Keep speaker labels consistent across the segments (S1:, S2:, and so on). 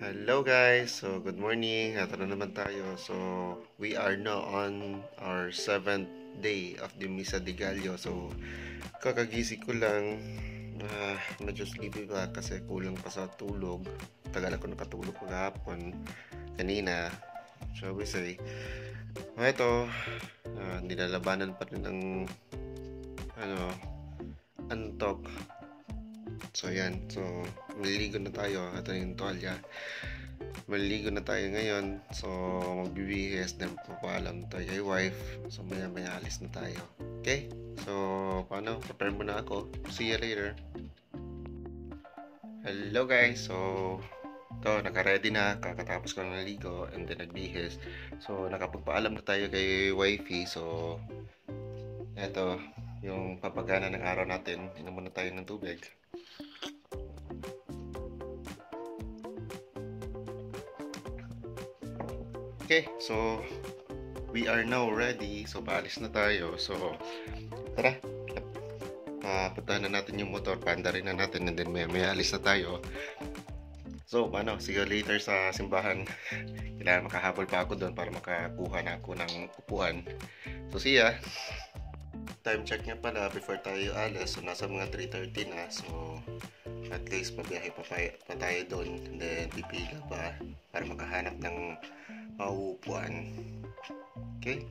S1: Hello guys, so good morning. Ito na naman tayo. So we are now on our 7th day of the Misa de Gallo. So kakagising ko lang, medyo sleepy pa kasi kulang pa sa tulog. Tagal ako nakatulog kahapon, kanina, shall we say. Ito, nilalabanan pa rin ng antok. So yan, so maliligo na tayo. Ito yung tuwalya. Maliligo na tayo ngayon. So magbibihis, then papaalam tayo kay wife. So maya alis na tayo. Okay? So paano? Prepare muna ako. See you later. Hello guys. So ito, naka-ready na. Kakatapos ko ng naligo and then nagbihis. So nakapagpaalam na tayo kay wifey. So ito, yung papagana ng araw natin. Inom muna tayo ng tubig. Okay, so we are now ready. So paalis na tayo. So tara, puntahan na natin yung motor, paandarin na natin, and then may alis na tayo. So see you later sa simbahan. Kailangan makahabol pa ako doon para makakuha na ako ng upuan. So see ya. Time check nga pala before tayo alis. So nasa mga 3:30 na. So at least pabiyahe pa tayo doon, and then pipila pa para makahanap ng mauupuan. Okay?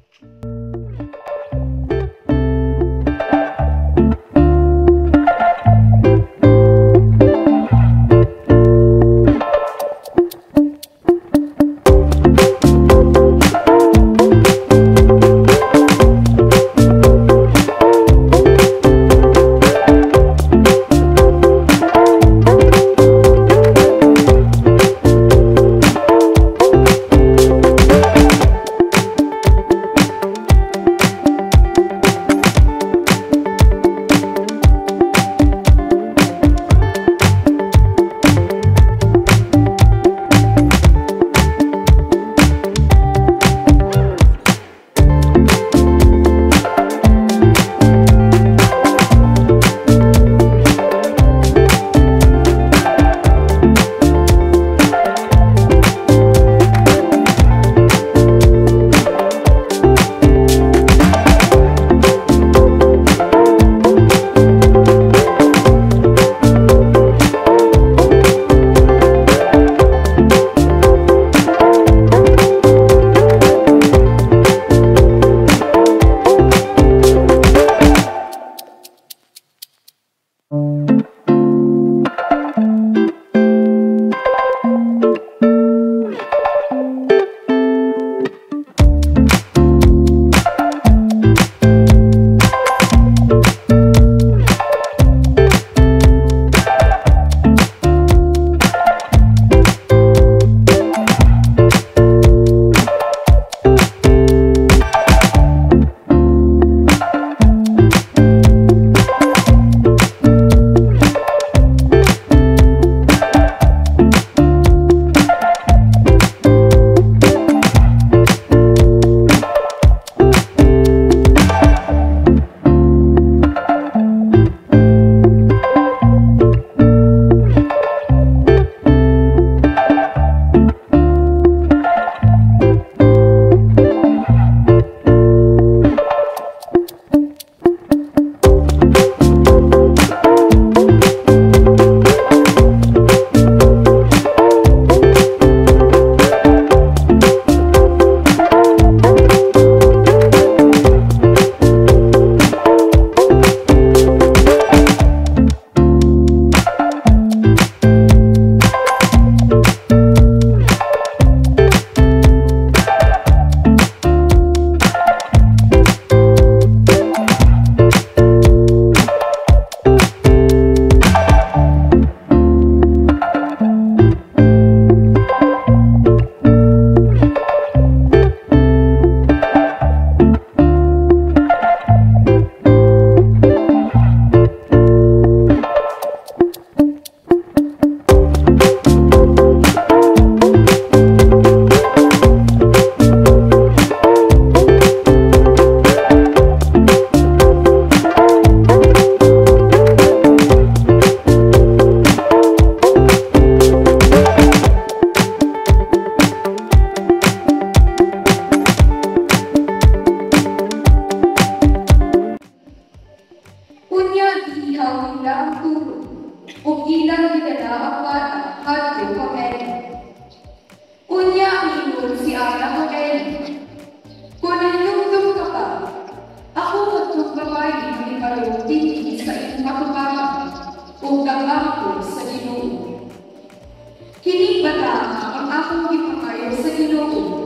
S2: Kining bata ang akong gipangayo sa Ginoo,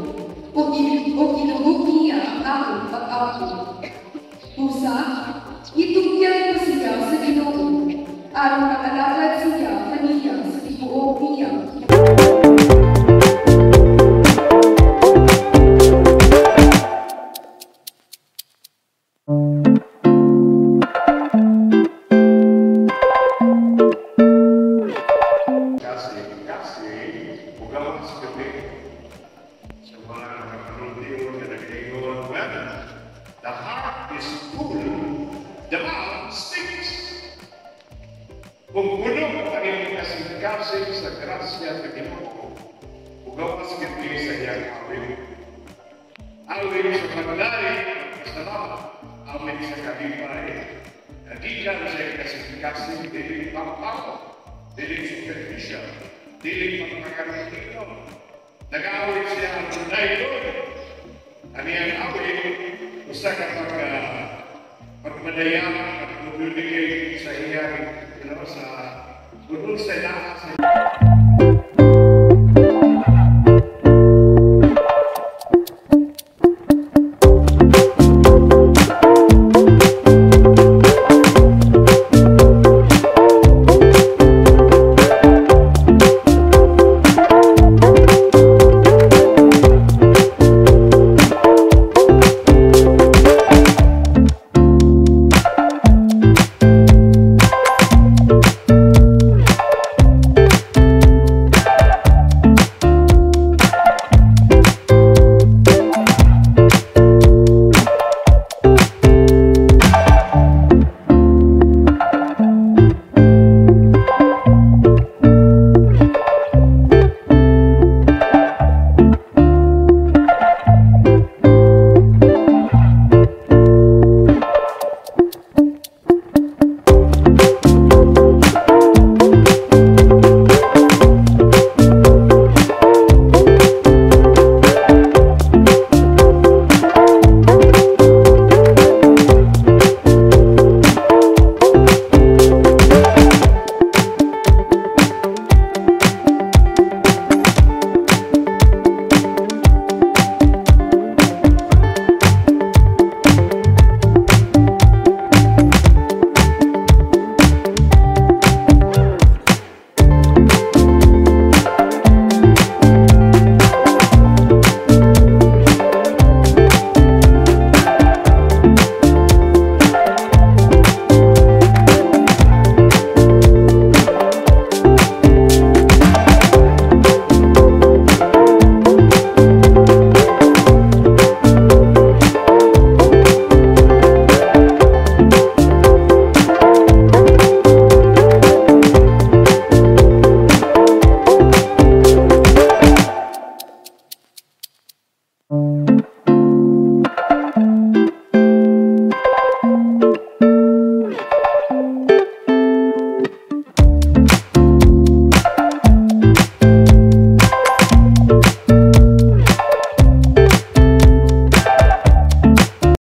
S2: o ginuhog niya ang akong pag-ako. Pusa, itugyan ko siya sa Ginoo, aron makalakad siya kaniya sa tibuok niya.
S3: Kasi, bukan seperti semua penunjuk dan kehidupan mana. The heart is full, the mouth speaks. Kung puno ang iyong kasing-kasing sa grasya ng Ginoo, bukan seperti sa iyang awin. Awin sa pagdari, kasalamat, awin sa kalipay. Nadigan sa kasing-kasing dili pangpako. Dili superficial, dili pagkakatino. Nag-awit siya ang dayon. Ani ang awit, usa ka pagmadayang at magbibigay sa iyang sa budol sa lahat sa